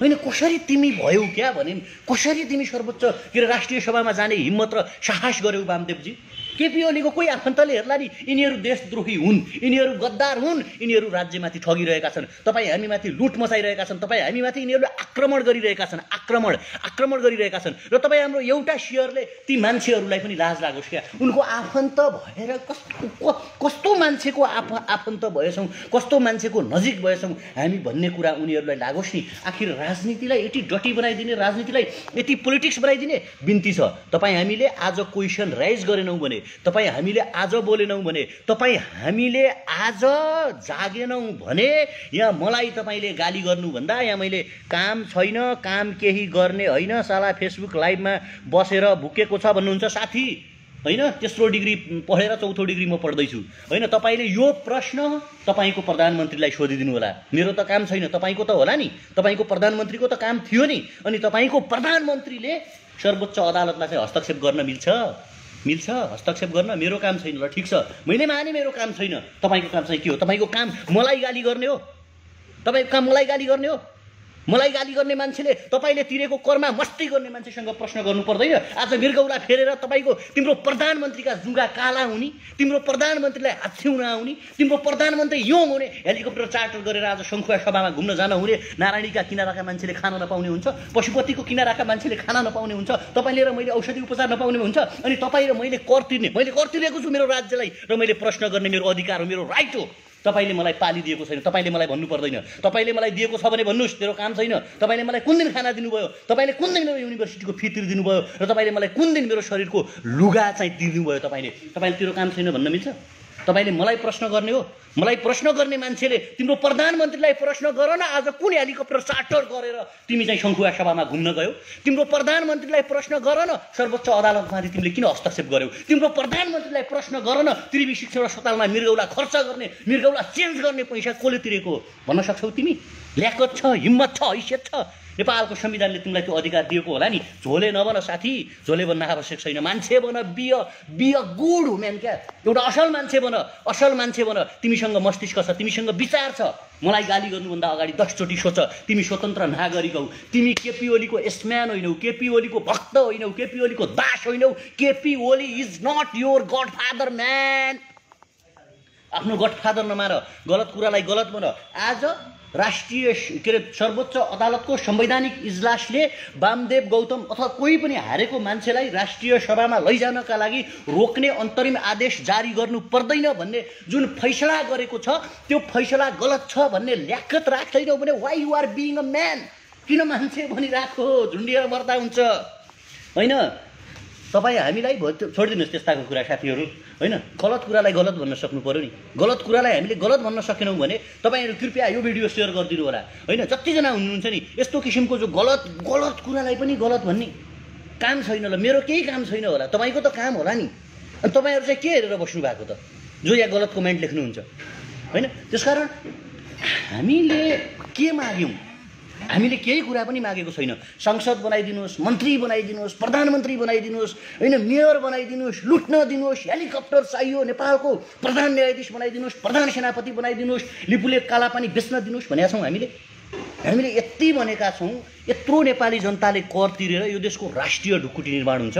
होइन? कसरी तिमी भयौ क्या भने, कसरी तिमी सर्वोच्च राष्ट्रिय सभामा जाने हिम्मत र साहस गर्यौ वामदेवजी? केपी ओलीको कोही आफन्तले हेर्ला नि यिनीहरू देशद्रोही हुन्, यिनीहरू गद्दार हुन्, यिनीहरू राज्यमाथि ठगिरहेका छन्, तपाईँ हामीमाथि लुट मचाइरहेका छन्, तपाईँ हामीमाथि यिनीहरूले आक्रमण गरिरहेका छन्, आक्रमण गरिरहेका छन्। र तपाईँ हाम्रो एउटा सेयरले ती मान्छेहरूलाई पनि लाज लागोस् क्या। उनको आफन्त भएर कस्तो मान्छेको आफन्त भएछौँ, कस्तो मान्छेको नजिक भएछौँ हामी भन्ने कुरा उनीहरूलाई लागोस् नि। आखिर राजनीतिलाई यति डटी बनाइदिने, राजनीतिलाई यति पोलिटिक्स बनाइदिने बिन्ती छ। तपाईँ हामीले आज क्वेसन राइज गरेनौँ भने, तपाईँ हामीले आज बोलेनौँ भने, तपाईँ हामीले आज जागेनौँ भने यहाँ मलाई तपाईँले गाली गर्नुभन्दा यहाँ मैले काम छैन, काम केही गर्ने होइन, साला फेसबुक लाइभमा बसेर भुकेको छ भन्नुहुन्छ साथी, होइन? तेस्रो डिग्री पढेर चौथो डिग्री म पढ्दैछु, होइन? तपाईँले यो प्रश्न तपाईँको प्रधानमन्त्रीलाई सोधिदिनु होला। मेरो त काम छैन, तपाईँको त होला नि, तपाईँको प्रधानमन्त्रीको त काम थियो नि। अनि तपाईँको प्रधानमन्त्रीले सर्वोच्च अदालतलाई चाहिँ हस्तक्षेप गर्न मिल्छ हस्तक्षेप गर्न? मेरो काम छैन, ल ठिक छ, मैले माने मेरो काम छैन। तपाईँको काम चाहिँ के हो? तपाईँको काम मलाई गाली गर्ने हो? तपाईँको काम मलाई गाली गर्ने हो? मलाई गाली गर्ने मान्छेले तपाईँले तिरेको करमा मस्ती गर्ने मान्छेसँग प्रश्न गर्नु पर्दैन? आज मृगौला फेरेर तपाईँको तिम्रो प्रधानमन्त्रीका जुगा काला हुने, तिम्रो प्रधानमन्त्रीलाई हाच्छिउन आउने, तिम्रो प्रधानमन्त्री योङ हुने, हेलिकप्टर चार्टर गरेर आज शङ्खुवा सभामा घुम्न जान हुने, नारायणीका किनाराका मान्छेले खान नपाउने हुन्छ, पशुपतिको किनाराका मान्छेले खाना नपाउने हुन्छ, तपाईँले र मैले औषधि उपचार नपाउने हुन्छ। अनि तपाईँ र मैले कर तिरेको छु मेरो राज्यलाई, र मैले प्रश्न गर्ने मेरो अधिकार हो, मेरो राइट हो। तपाईँले मलाई पालिदिएको छैन, तपाईँले मलाई भन्नु पर्दैन। तपाईँले मलाई दिएको छ भने भन्नुहोस्, तेरो काम छैन। तपाईँले मलाई कुन दिन खाना दिनुभयो, तपाईँले कुन दिन मेरो युनिभर्सिटीको फी तिरिदिनु भयो, र तपाईँले मलाई कुन दिन मेरो शरीरको लुगा चाहिँ तिरिदिनु भयो, तपाईँले तेरो काम छैन भन्न मिल्छ? तपाईँले मलाई प्रश्न गर्ने हो? मलाई प्रश्न गर्ने मान्छेले तिम्रो प्रधानमन्त्रीलाई प्रश्न गर न, आज कुन हेलिकप्टर चार्टर गरेर तिमी चाहिँ शङ्खुवा सभामा घुम्न गयौ? तिम्रो प्रधानमन्त्रीलाई प्रश्न गर न, सर्वोच्च अदालतमाथि तिमीले किन हस्तक्षेप गर्यौ? तिम्रो प्रधानमन्त्रीलाई प्रश्न गर न, त्रिवी शिक्षण अस्पतालमा मृगौला खर्च गर्ने, मृगौला चेन्ज गर्ने पैसा कसले तिरेको भन्न सक्छौ तिमी? ल्याकत छ, हिम्मत छ, हैसियत छ? नेपालको संविधानले तिमीलाई त्यो अधिकार दिएको होला नि। झोले नबन साथी, झोले बन्न आवश्यक छैन। मान्छे बन, बी अ गुड हुमेन क्या। एउटा असल मान्छे बन, तिमीसँग मस्तिष्क छ, तिमीसँग विचार छ। मलाई गाली गर्नुभन्दा अगाडि 10 चोटि सोच। तिमी स्वतन्त्र नागरिक हौ, तिमी केपी ओलीको एसम्यान होइनौ, केपी ओलीको भक्त होइनौ, केपी ओलीको दास होइनौ। KP Oli is not your godfather man. आफ्नो गडफादर नमार, गलत कुरालाई गलत बन। आज राष्ट्रिय सर्वोच्च अदालतको संवैधानिक इजलासले वामदेव गौतम अथवा कोही पनि हारेको मान्छेलाई राष्ट्रिय सभामा लैजानका लागि रोक्ने अन्तरिम आदेश जारी गर्नु पर्दैन भन्ने जुन फैसला गरेको छ, त्यो फैसला गलत छ भन्ने ल्याकत राख्दैनौ भने why you are being a man? किन मान्छे भनिराखो? झुन्डिएर मर्दा हुन्छ होइन? तपाईँ हामीलाई छोडिदिनुहोस् त्यस्ताको कुरा साथीहरू, होइन? गलत कुरालाई गलत भन्न सक्नु पर्यो नि। गलत कुरालाई हामीले गलत भन्न सकेनौँ भने तपाईँहरू कृपया यो भिडियो सेयर गरिदिनु होला, होइन? जतिजना हुनुहुन्छ नि यस्तो किसिमको जो गलत कुरालाई पनि गलत भन्ने काम छैन ल, मेरो केही काम छैन होला, तपाईँको त काम होला नि। अनि तपाईँहरू चाहिँ के हेरेर बस्नु भएको त, जो यहाँ गलत कमेन्ट लेख्नुहुन्छ, होइन? त्यसकारण हामीले के माग्यौँ? हामीले केही कुरा पनि मागेको छैन। संसद बनाइदिनुहोस्, मन्त्री बनाइदिनुहोस्, प्रधानमन्त्री बनाइदिनुहोस्, होइन? मेयर बनाइदिनुहोस्, लुट्न दिनुहोस्, हेलिकप्टर चाहियो, नेपालको प्रधान न्यायाधीश बनाइदिनुहोस्, प्रधान सेनापति बनाइदिनुहोस्, लिपुले कालापानी बेच्न दिनुहोस् भनेका छौँ हामीले यति भनेका छौँ। यत्रो नेपाली जनताले कर तिरेर यो देशको राष्ट्रिय ढुकुटी निर्माण हुन्छ।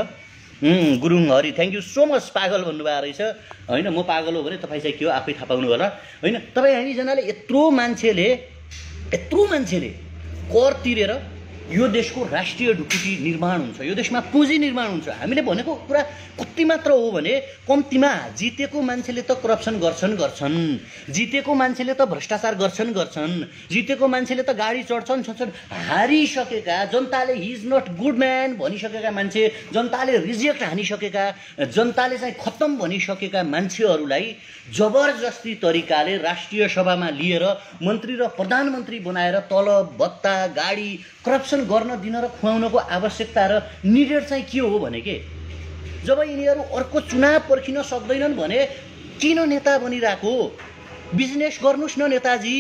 Gurung Hari thank you so much. पागल भन्नुभएको रहेछ, होइन? म पागल हो भने तपाईँ चाहिँ के हो आफै थाहा पाउनु होला, होइन? तपाईँ हामीजनाले यत्रो मान्छेले कर तिरेर यो देशको राष्ट्रिय ढुकुटी निर्माण हुन्छ, यो देशमा पुँजी निर्माण हुन्छ। हामीले भनेको कुरा कति मात्र हो भने कम्तीमा जितेको मान्छेले त करप्सन गर्छन्, जितेको मान्छेले त भ्रष्टाचार गर्छन्, जितेको मान्छेले त गाडी चढ्छन्। हारिसकेका जनताले he is not good man भनिसकेका मान्छे, जनताले रिजेक्ट हानिसकेका, जनताले चाहिँ खत्तम भनिसकेका मान्छेहरूलाई जबरजस्ती तरिकाले राष्ट्रिय सभामा लिएर मन्त्री र प्रधानमन्त्री बनाएर तलब भत्ता गाडी करप्सन गर्न दिन र खुवाउनको आवश्यकता र निडेड चाहिँ के हो भने के जब यिनीहरू अर्को चुनाव पर्खिन सक्दैनन् भने किन नेता बनिरहेको? बिजनेस गर्नुस् न नेताजी,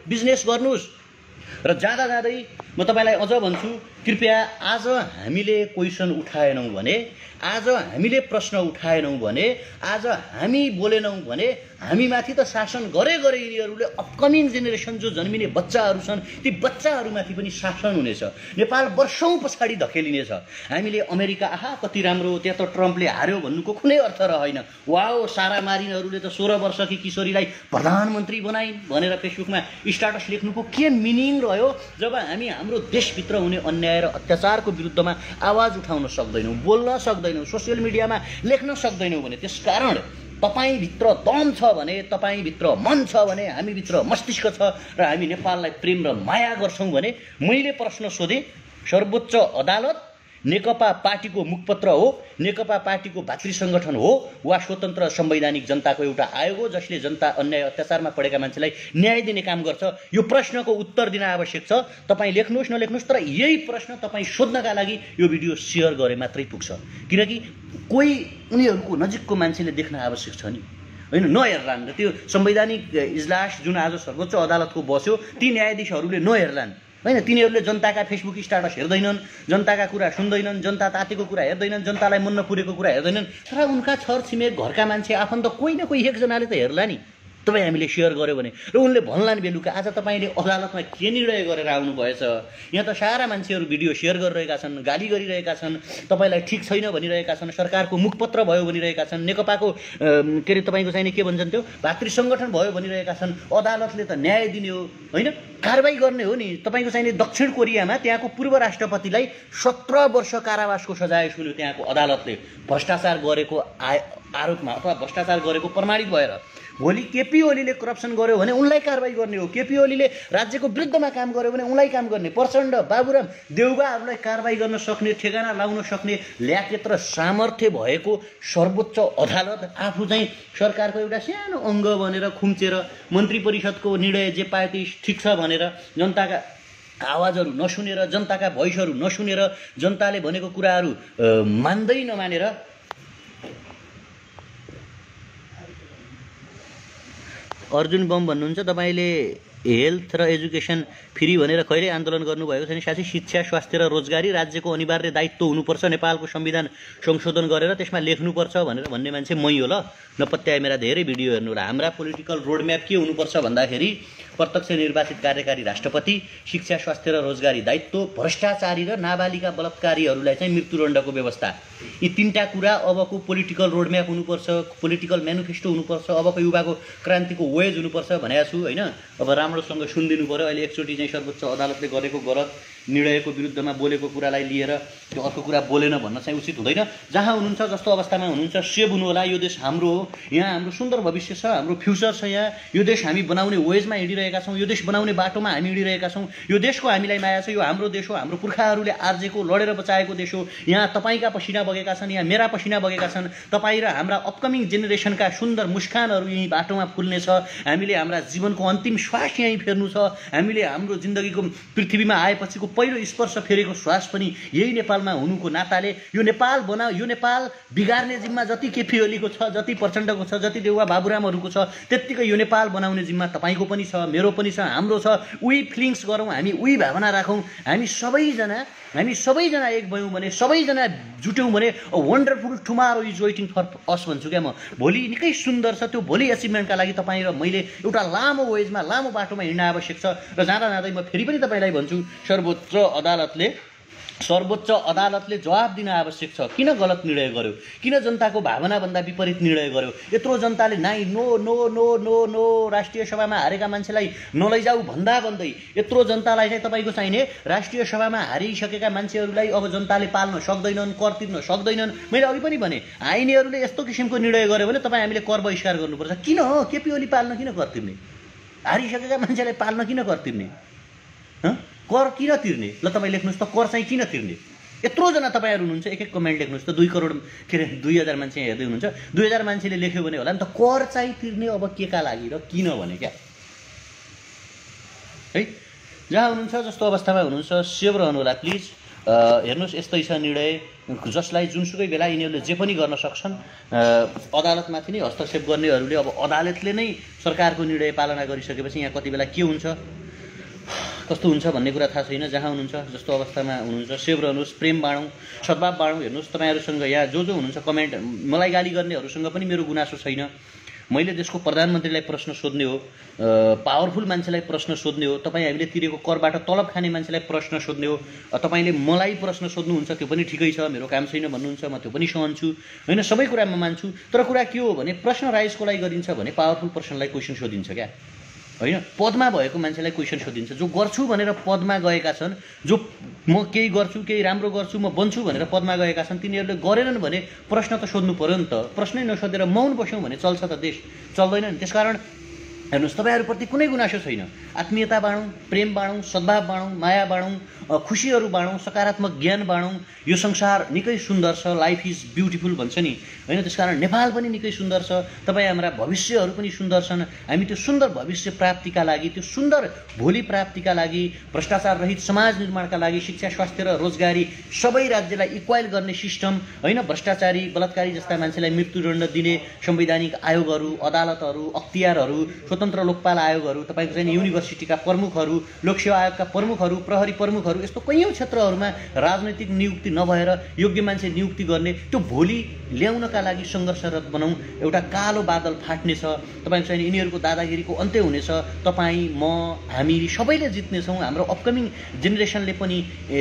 बिजनेस गर्नुस्। र जाँदै म तपाईँलाई अझ भन्छु, कृपया आज हामीले क्वेसन उठाएनौँ भने, आज हामीले प्रश्न उठाएनौँ भने, आज हामी बोलेनौँ भने हामीमाथि त शासन गरे यिनीहरूले अपकमिङ जेनेरेसन जो जन्मिने बच्चाहरू छन् ती बच्चाहरूमाथि पनि शासन हुनेछ। नेपाल वर्षौँ पछाडि धकेलिनेछ। हामीले अमेरिका आहा कति राम्रो, त्यहाँ त ट्रम्पले हार्यो भन्नुको कुनै अर्थ रहेन। वाओ सारा मारिनहरूले त 16 वर्षकी किशोरीलाई प्रधानमन्त्री बनाइन् भनेर फेसबुकमा स्ट्याटस लेख्नुको के मिनिङ रह्यो जब हामी हाम्रो देशभित्र हुने अन्याय र अत्याचारको विरुद्धमा आवाज उठाउन सक्दैनौँ, बोल्न सक्दैनौँ, सोसियल मिडियामा लेख्न सक्दैनौँ भने? त्यसकारण तपाईभित्र दम छ भने, तपाईभित्र मन छ भने, हामीभित्र मस्तिष्क छ र हामी नेपाललाई प्रेम र माया गर्छौँ भने मैले प्रश्न सोधेँ, सर्वोच्च अदालत नेकपा पार्टीको मुखपत्र हो, नेकपा पार्टीको भातृ सङ्गठन हो वा स्वतन्त्र संवैधानिक जनताको एउटा आयोग हो जसले जनता अन्याय अत्याचारमा परेका मान्छेलाई न्याय दिने काम गर्छ? यो प्रश्नको उत्तर दिन आवश्यक छ। तपाईँ लेख्नुहोस् नलेख्नुहोस्, तर यही प्रश्न तपाईँ सोध्नका लागि यो भिडियो सेयर गरे मात्रै पुग्छ। किनकि कोही उनीहरूको नजिकको मान्छेले देख्न आवश्यक छ नि, होइन? नहेर्लान्। र त्यो संवैधानिक इजलास जुन आज सर्वोच्च अदालतको बस्यो ती न्यायाधीशहरूले नहेर्लान्, होइन? तिनीहरूले जनताका फेसबुक स्ट्याटस हेर्दैनन्, जनताका कुरा सुन्दैनन्, जनता तातेको कुरा हेर्दैनन्, जनतालाई मन नपुरेको कुरा हेर्दैनन्। तर उनका छरछिमेक घरका मान्छे आफन्त कोही न कोही एकजनाले त हेर्ला नि। तपाईँ हामीले सेयर गर्यो भने र उनले भन्लान् बेलुका आज तपाईँले अदालतमा के निर्णय गरेर आउनुभएछ? यहाँ त सारा मान्छेहरू भिडियो सेयर गरिरहेका छन्, गाली गरिरहेका छन्, तपाईँलाई ठिक छैन भनिरहेका छन्, सरकारको मुखपत्र भयो भनिरहेका छन्, नेकपाको के अरे तपाईँको चाहिने के भन्छन् त्यो भातृ सङ्गठन भयो भनिरहेका छन्। अदालतले त न्याय दिने हो, होइन? कारबाही गर्ने हो नि। तपाईँको चाहिने दक्षिण कोरियामा त्यहाँको पूर्व राष्ट्रपतिलाई 17 वर्ष कारावासको सजाय सुन्यो त्यहाँको अदालतले भ्रष्टाचार गरेको आरोपमा अथवा भ्रष्टाचार गरेको प्रमाणित भएर। भोलि केपी ओलीले करप्सन गर्यो भने उनलाई कारबाही गर्ने हो, केपी ओलीले राज्यको विरुद्धमा काम गर्यो भने उनलाई काम गर्ने। प्रचण्ड, बाबुराम, देउबाहरूलाई कारबाही गर्न सक्ने, ठेगाना लाउन सक्ने ल्याकेत र सामर्थ्य भएको सर्वोच्च अदालत आफू चाहिँ सरकारको एउटा सानो अङ्ग बनेर खुम्चेर मन्त्री परिषदको निर्णय जे पाए त्यही ठिक छ भनेर जनताका आवाजहरू नसुनेर, जनताका भोइसहरू नसुनेर, जनताले भनेको कुराहरू मान्दै नमानेर अर्जुन बम भन्नुहुन्छ तपाईँले हेल्थ र एजुकेसन फ्री भनेर कहिले आन्दोलन गर्नुभएको छैन। साथै शिक्षा, स्वास्थ्य र रोजगारी राज्यको अनिवार्य दायित्व हुनुपर्छ, नेपालको संविधान संशोधन गरेर त्यसमा लेख्नुपर्छ भनेर भन्ने मान्छे मै हो। ल नपत्याए मेरा धेरै भिडियो हेर्नु होला। हाम्रा पोलिटिकल रोडम्याप के हुनुपर्छ भन्दाखेरि प्रत्यक्ष निर्वाचित कार्यकारी राष्ट्रपति, शिक्षा, स्वास्थ्य र रोजगारी दायित्व, भ्रष्टाचारी र नाबालिका बलात्कारीहरूलाई चाहिँ मृत्युदण्डको व्यवस्था, यी तीनटा कुरा अबको पोलिटिकल रोडम्याप हुनुपर्छ, पोलिटिकल म्यानिफेस्टो हुनुपर्छ, अबको युवाको क्रान्तिको वेज हुनुपर्छ भनेको छु, होइन? अब राम्रोसँग सुनिदिनु पऱ्यो। अहिले एकचोटि चाहिँ सर्वोच्च अदालतले गरेको गलत निर्णयको विरुद्धमा बोलेको कुरालाई लिएर त्यो अर्को कुरा बोलेन भन्न चाहिँ उचित हुँदैन। जहाँ हुनुहुन्छ, जस्तो अवस्थामा हुनुहुन्छ, सेभ हुनु होला। यो देश हाम्रो हो, यहाँ हाम्रो सुन्दर भविष्य छ, हाम्रो फ्युचर छ। यहाँ यो देश हामी बनाउने वेजमा हिँडिरहेका छौँ, यो देश बनाउने बाटोमा हामी हिँडिरहेका छौँ। यो देशको हामीलाई माया छ, यो हाम्रो देश हो, हाम्रो पुर्खाहरूले आर्जेको, लडेर बचाएको देश हो। यहाँ तपाईँका पसिना बगेका छन्, यहाँ मेरा पसिना बगेका छन्। तपाईँ र हाम्रा अपकमिङ जेनेरेसनका सुन्दर मुस्कानहरू यहीँ बाटोमा फुल्नेछ। हामीले हाम्रा जीवनको अन्तिम श्वास यहीँ फेर्नु छ। हामीले हाम्रो जिन्दगीको पृथ्वीमा आएपछिको पहिलो स्पर्श फेरेको श्वास पनि यही नेपालमा हुनुको नाताले यो नेपाल बिगार्ने जिम्मा जति केपी ओलीको छ, जति प्रचण्डको छ, जति देउवा बाबुरामहरूको छ, त्यत्तिकै यो नेपाल बनाउने जिम्मा तपाईँको पनि छ, मेरो पनि छ, हाम्रो छ। उही फिलिङ्स गरौँ हामी, उही भावना राखौँ। हामी सबैजना एक भयौँ भने, सबैजना जुट्यौँ भने a wonderful tomorrow is waiting for us भन्छु क्या म। भोलि निकै सुन्दर छ। त्यो भोलि एचिभमेन्टका लागि तपाईँ र मैले एउटा लामो वेजमा, लामो बाटोमा हिँड्न आवश्यक छ। र जाँदा जाँदै म फेरि पनि तपाईँलाई भन्छु, सर्वोच्च अदालतले जवाब दिन आवश्यक छ। किन गलत निर्णय गर्यो? किन जनताको भावनाभन्दा विपरीत निर्णय गर्यो? यत्रो जनताले नाइ no no no no no राष्ट्रिय सभामा हारेका मान्छेलाई नलैजाऊ भन्दै यत्रो जनतालाई चाहिँ तपाईँको चाहिने राष्ट्रिय सभामा हारिसकेका मान्छेहरूलाई अब जनताले पाल्न सक्दैनन्, कर तिर्न सक्दैनन्। मैले अघि पनि भने आइनेहरूले यस्तो किसिमको निर्णय गर्यो भने तपाईँ हामीले कर बहिष्कार गर्नुपर्छ। किन हो? केपी ओली पाल्न किन कर तिर्ने? हारिसकेका मान्छेलाई पाल्न किन कर तिर्ने? कर किन तिर्ने? ल तपाईँ लेख्नुहोस् त, कर चाहिँ किन तिर्ने? यत्रोजना तपाईँहरू हुनुहुन्छ, एक कमेन्ट लेख्नुहोस् त। 2 करोड के अरे 2000 मान्छे हेर्दै हुनुहुन्छ, 2000 मान्छेले लेख्यो भने होला नि त, कर चाहिँ तिर्ने अब के का लागि र किन भने क्या है? जहाँ हुनुहुन्छ, जस्तो अवस्थामा हुनुहुन्छ, सेभ रहनु होला प्लिज। हेर्नुहोस्, यस्तै छ निर्णय, जसलाई जुनसुकै बेला यिनीहरूले जे पनि गर्न सक्छन्। अदालतमाथि नै हस्तक्षेप गर्नेहरूले अब अदालतले नै सरकारको निर्णय पालना गरिसकेपछि यहाँ कति बेला के हुन्छ कस्तो हुन्छ भन्ने कुरा थाहा छैन। जहाँ हुनुहुन्छ, जस्तो अवस्थामा हुनुहुन्छ, सेभ रहनुहोस्, प्रेम बाँडौँ, सद्भाव बाँडौँ। हेर्नुहोस्, तपाईँहरूसँग या जो हुनुहुन्छ कमेन्ट मलाई गाली गर्नेहरूसँग पनि मेरो गुनासो छैन। मैले देशको प्रधानमन्त्रीलाई प्रश्न सोध्ने हो, पावरफुल मान्छेलाई प्रश्न सोध्ने हो, तपाईँ हामीले तिरेको करबाट तलब खाने मान्छेलाई प्रश्न सोध्ने हो। तपाईँले मलाई प्रश्न सोध्नुहुन्छ, त्यो पनि ठिकै छ, मेरो काम छैन भन्नुहुन्छ, म त्यो पनि सहन्छु होइन, सबै कुरा म मान्छु। तर कुरा के हो भने प्रश्न राइज कसलाई गरिन्छ भने पावरफुल पर्सनलाई क्वेसन सोधिन्छ क्या होइन, पदमा भएको मान्छेलाई क्वेसन सोधिन्छ। जो गर्छु भनेर पदमा गएका छन्, जो म केही गर्छु, केही राम्रो गर्छु, म बन्छु भनेर पदमा गएका छन्, तिनीहरूले गरेनन् भने प्रश्न त सोध्नु पर्यो नि त। प्रश्नै नसोधेर मौन बस्यौँ भने चल्छ त देश? चल्दैन नि। त्यसकारण हेर्नुहोस्, तपाईँहरूप्रति कुनै गुनासो छैन। आत्मीयता बाँडौँ, प्रेम बाँडौँ, सद्भाव बाँडौँ, माया बाँडौँ, खुसीहरू बाँडौँ, सकारात्मक ज्ञान बाँडौँ। यो संसार निकै सुन्दर छ, लाइफ इज ब्युटिफुल भन्छ नि होइन। त्यसकारण नेपाल पनि निकै सुन्दर छ, तपाईँ हाम्रा भविष्यहरू पनि सुन्दर छन्। हामी त्यो सुन्दर भविष्य प्राप्तिका लागि, त्यो सुन्दर भोलि प्राप्तिका लागि, भ्रष्टाचार रहित समाज निर्माणका लागि शिक्षा, स्वास्थ्य र रोजगारी सबै राज्यलाई इक्वाइल गर्ने सिस्टम होइन, भ्रष्टाचारी बलात्कारी जस्ता मान्छेलाई मृत्युदण्ड दिने संवैधानिक आयोगहरू, अदालतहरू, अख्तियारहरू, स्वतन्त्र लोकपाल आयोगहरू, तपाईँको चाहिँ युनिभर्सिटीका प्रमुखहरू, लोकसेवा आयोगका प्रमुखहरू, प्रहरी प्रमुखहरू, यस्तो कैयौँ क्षेत्रहरूमा राजनैतिक नियुक्ति नभएर योग्य मान्छे नियुक्ति गर्ने, त्यो भोलि ल्याउनका लागि सङ्घर्षरत बनाउँ। एउटा कालो बादल फाट्नेछ, तपाईँको चाहिँ यिनीहरूको दादागिरीको अन्त्य हुनेछ। तपाईँ, म, हामी सबैले जित्नेछौँ, हाम्रो अपकमिङ जेनेरेसनले पनि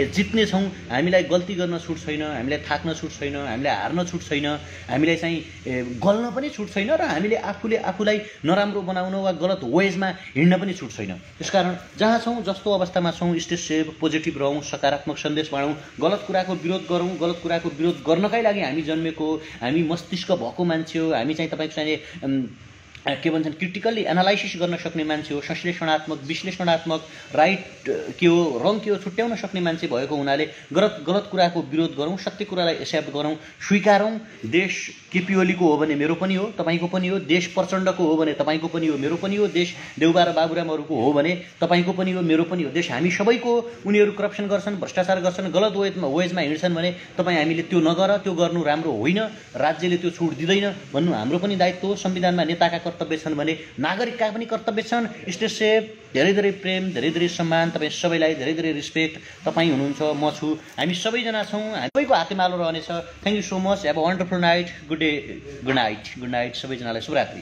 जित्नेछौँ। हामीलाई गल्ती गर्न छुट छैन, हामीलाई थाक्न छुट छैन, हामीलाई हार्न छुट छैन, हामीलाई चाहिँ गल्न पनि छुट छैन, र हामीले आफूलाई नराम्रो बनाउन वा गलत वेजमा हिँड्न पनि छुट छैन। त्यसकारण जहाँ छौँ, जस्तो अवस्थामा छौँ, स्टे सेभ, पोजिटिभ रहौँ, सकारात्मक सन्देश बाँडौँ, गलत कुराको विरोध गरौँ। गलत कुराको विरोध गर्नकै लागि हामी जन्मेको, हामी मस्तिष्क भएको मान्छे हो, हामी चाहिँ तपाईँको चाहिँ के भन्छन् क्रिटिकल्ली एनालाइसिस गर्न सक्ने मान्छे हो, संश्लेषणात्मक, विश्लेषणात्मक, राइट के हो रङ के हो छुट्याउन सक्ने मान्छे भएको हुनाले गलत कुराको विरोध गरौँ, सत्य कुरालाई एक्सेप्ट गरौँ, स्वीकारौँ। देश केपी ओलीको हो भने मेरो पनि हो, तपाईँको पनि हो। देश प्रचण्डको हो भने तपाईँको पनि हो, मेरो पनि हो। देश देउबा र बाबुरामहरूको हो भने तपाईँको पनि हो, मेरो पनि हो। देश हामी सबैको हो। उनीहरू करप्सन गर्छन्, भ्रष्टाचार गर्छन्, गलत वेजमा हिँड्छन् भने तपाईँ हामीले त्यो नगर, त्यो गर्नु राम्रो होइन, राज्यले त्यो छुट दिँदैन भन्नु हाम्रो पनि दायित्व हो। संविधानमा नेताका कर्तव्य छन् भने नागरिकका पनि कर्तव्य छन्। स्टे सेफ, धेरै धेरै प्रेम, धेरै धेरै सम्मान, तपाईँ सबैलाई धेरै धेरै रिस्पेक्ट। तपाईँ हुनुहुन्छ, म छु, हामी सबैजना छौँ, हामी सबैको हातेमालो रहनेछ। Thank you so much. Have a wonderful night, good day, good night सबैजनालाई, शुभरात्रि।